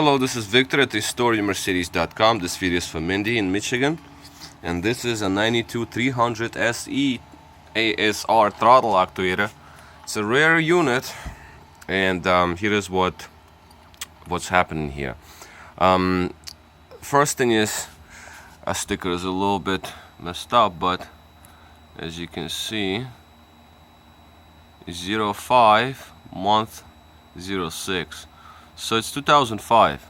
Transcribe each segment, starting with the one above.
Hello, this is Victor at RestoreYourMercedes.com. This video is for Mindy in Michigan, and this is a 92300 SE ASR throttle actuator. It's a rare unit, and here is what's happening here. First thing is, a sticker is a little bit messed up, but as you can see, 05 month 06. So it's 2005.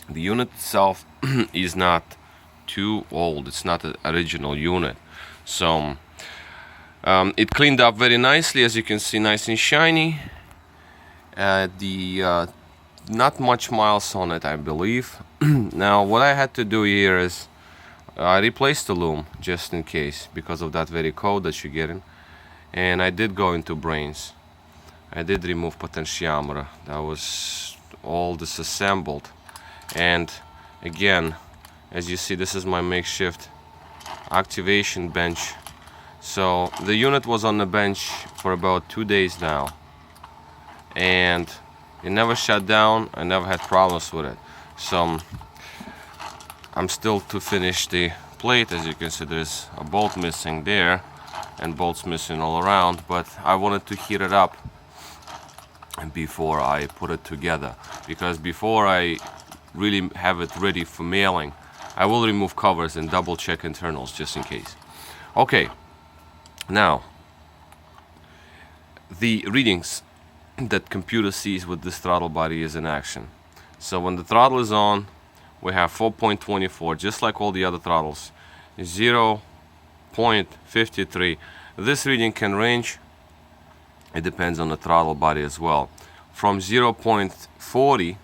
The unit itself is not too old. It's not an original unit. So it cleaned up very nicely, as you can see, nice and shiny. Not much miles on it, I believe. Now what I had to do here is I replaced the loom just in case, because of that very code that you're getting. And I did go into brains. I did remove potentiometer. That was all disassembled. And again, as you see, this is my makeshift activation bench. So the unit was on the bench for about 2 days now, and it never shut down. I never had problems with it. So I'm still to finish the plate. As you can see, there's a bolt missing there and bolts missing all around, but I wanted to heat it up before I put it together, because before I really have it ready for mailing, I will remove covers and double check internals just in case. Okay, now the readings that computer sees with this throttle body is in action. So when the throttle is on, we have 4.24, just like all the other throttles. 0.53. This reading can range, it depends on the throttle body as well, from 0.40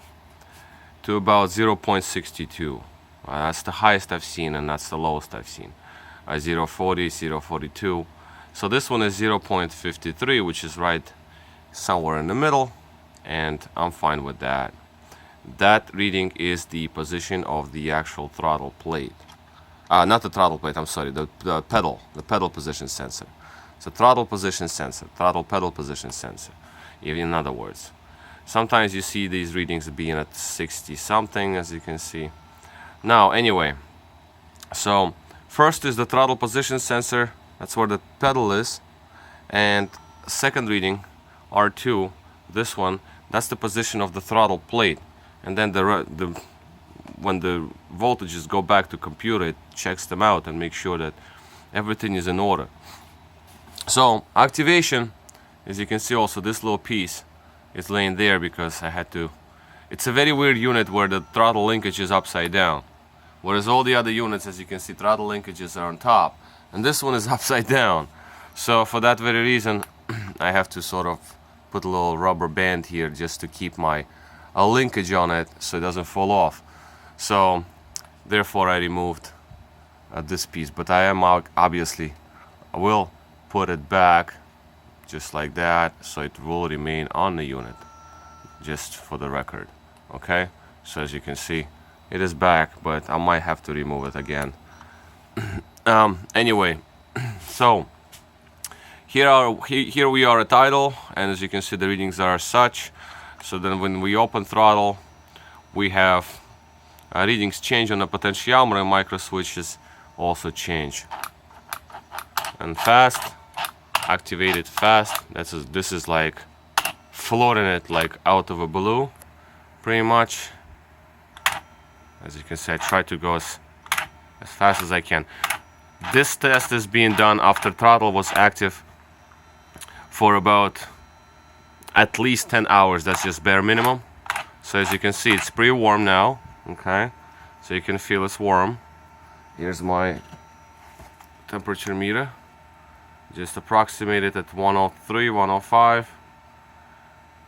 to about 0.62. That's the highest I've seen, and that's the lowest I've seen. 0.40, 0.42. So this one is 0.53, which is right somewhere in the middle, and I'm fine with that. That reading is the position of the actual throttle plate. Not the throttle plate, I'm sorry, the pedal position sensor. So throttle position sensor, throttle pedal position sensor, in other words. Sometimes you see these readings being at 60 something, as you can see. Now anyway, so first is the throttle position sensor, that's where the pedal is, and second reading, R2, this one, that's the position of the throttle plate. And then when the voltages go back to computer, it checks them out and makes sure that everything is in order. So activation, as you can see, also this little piece is laying there because I had to. It's a very weird unit where the throttle linkage is upside down, whereas all the other units, as you can see, throttle linkages are on top, and this one is upside down. So for that very reason, I have to sort of put a little rubber band here just to keep my linkage on it so it doesn't fall off. So therefore I removed this piece, but I am obviously, I will put it back just like that, so it will remain on the unit, just for the record. Okay, so as you can see, it is back, but I might have to remove it again. Anyway, so here we are at idle, and as you can see, the readings are such. So then when we open throttle, we have readings change on the potentiometer, and micro switches also change. And fast, activated fast. This is like floating it like out of a balloon, pretty much. As you can see, I try to go as fast as I can. This test is being done after throttle was active for about at least 10 hours. That's just bare minimum. So as you can see, it's pretty warm now. Okay, so you can feel it's warm. Here's my temperature meter, just approximated at 103, 105.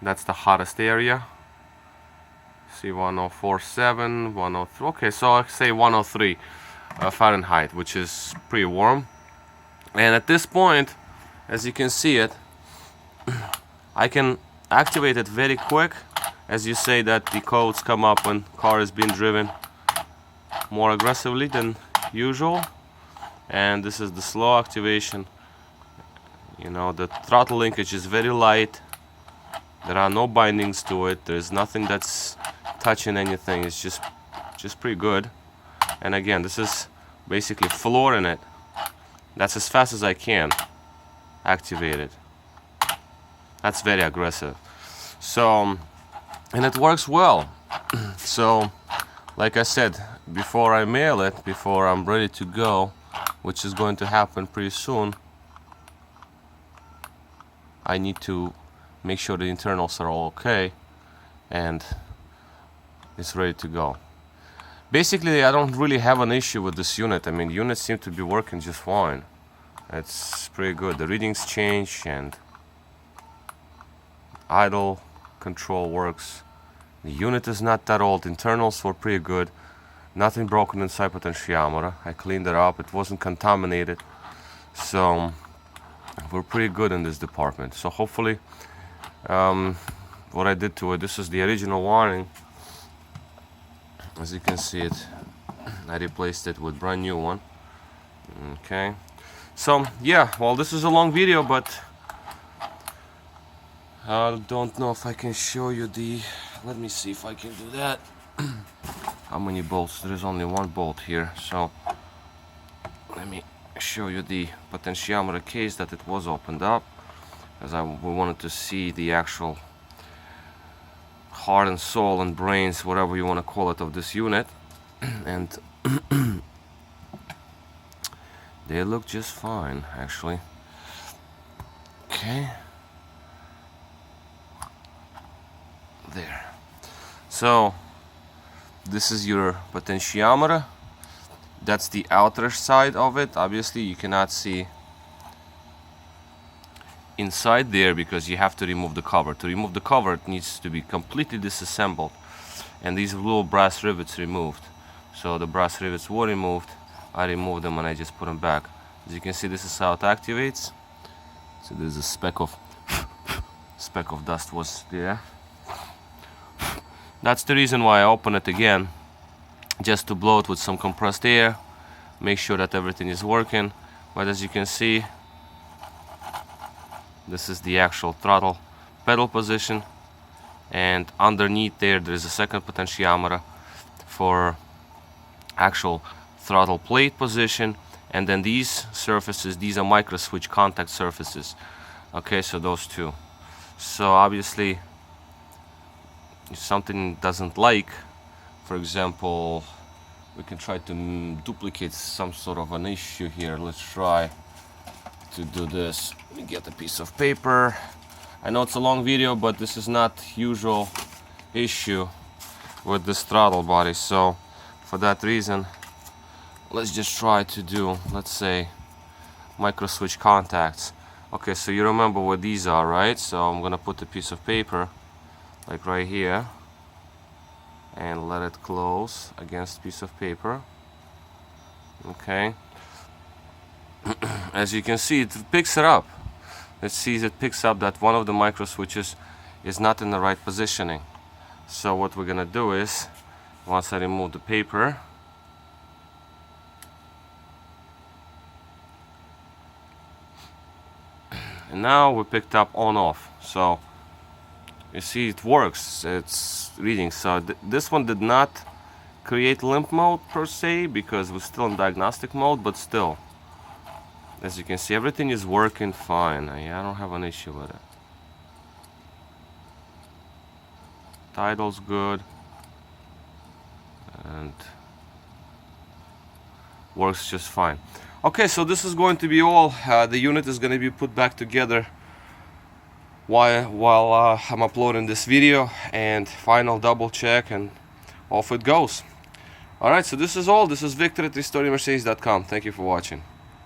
That's the hottest area. See, 104.7, 103. Okay, so I say 103 Fahrenheit, which is pretty warm. And at this point, as you can see it, I can activate it very quick. As you say that the codes come up when car is being driven more aggressively than usual, and this is the slow activation. You know, the throttle linkage is very light, There are no bindings to it. There's nothing that's touching anything. It's just pretty good. And again, this is basically flooring it. That's as fast as I can activate it. That's very aggressive. So, and it works well. So, like I said, before I mail it, before I'm ready to go, which is going to happen pretty soon, I need to make sure the internals are all okay and it's ready to go. Basically, I don't really have an issue with this unit. I mean, units seem to be working just fine. It's pretty good. The readings change and idle control works. The unit is not that old. Internals were pretty good. Nothing broken inside potentiometer. I cleaned it up. It wasn't contaminated. So we're pretty good in this department. So hopefully what I did to it, this is the original wiring. As you can see it, I replaced it with brand new one. Okay, so yeah, well, this is a long video, but I don't know if I can show you the, let me see if I can do that. How many bolts? There is only one bolt here, so let me show you the potentiometer case that it was opened up, as we wanted to see the actual heart and soul and brains, whatever you want to call it, of this unit. And they look just fine, actually. Okay, there. So this is your potentiometer. That's the outer side of it. Obviously you cannot see inside there because you have to remove the cover. To remove the cover, it needs to be completely disassembled and these little brass rivets removed. So the brass rivets were removed. I removed them and I just put them back. As you can see, this is how it activates. So there's a speck of dust was there. That's the reason why I open it again, just to blow it with some compressed air, make sure that everything is working. But as you can see, this is the actual throttle pedal position, and underneath there's a second potentiometer for actual throttle plate position. And then these surfaces, these are micro switch contact surfaces. Okay, so those two. So obviously if something doesn't like, for example, we can try to duplicate some sort of an issue here. Let's try to do this. Let me get a piece of paper. I know it's a long video, but this is not usual issue with this throttle body, so for that reason let's just try to do, let's say, micro switch contacts. Okay, so you remember what these are, right? So I'm gonna put a piece of paper like right here and let it close against a piece of paper. Okay. As you can see, it picks it up. It sees, it picks up that one of the micro switches is not in the right positioning. So what we're gonna do is, once I remove the paper, and now we picked up on off. So you see it works, it's reading. So this one did not create limp mode per se because we're still in diagnostic mode, but still, as you can see, everything is working fine. I don't have an issue with it. Tidal's good and works just fine. Okay, so this is going to be all. The unit is going to be put back together while I'm uploading this video, and final double check, and off it goes. Alright, so this is all. This is Victor at RestoringMercedes.com. Thank you for watching.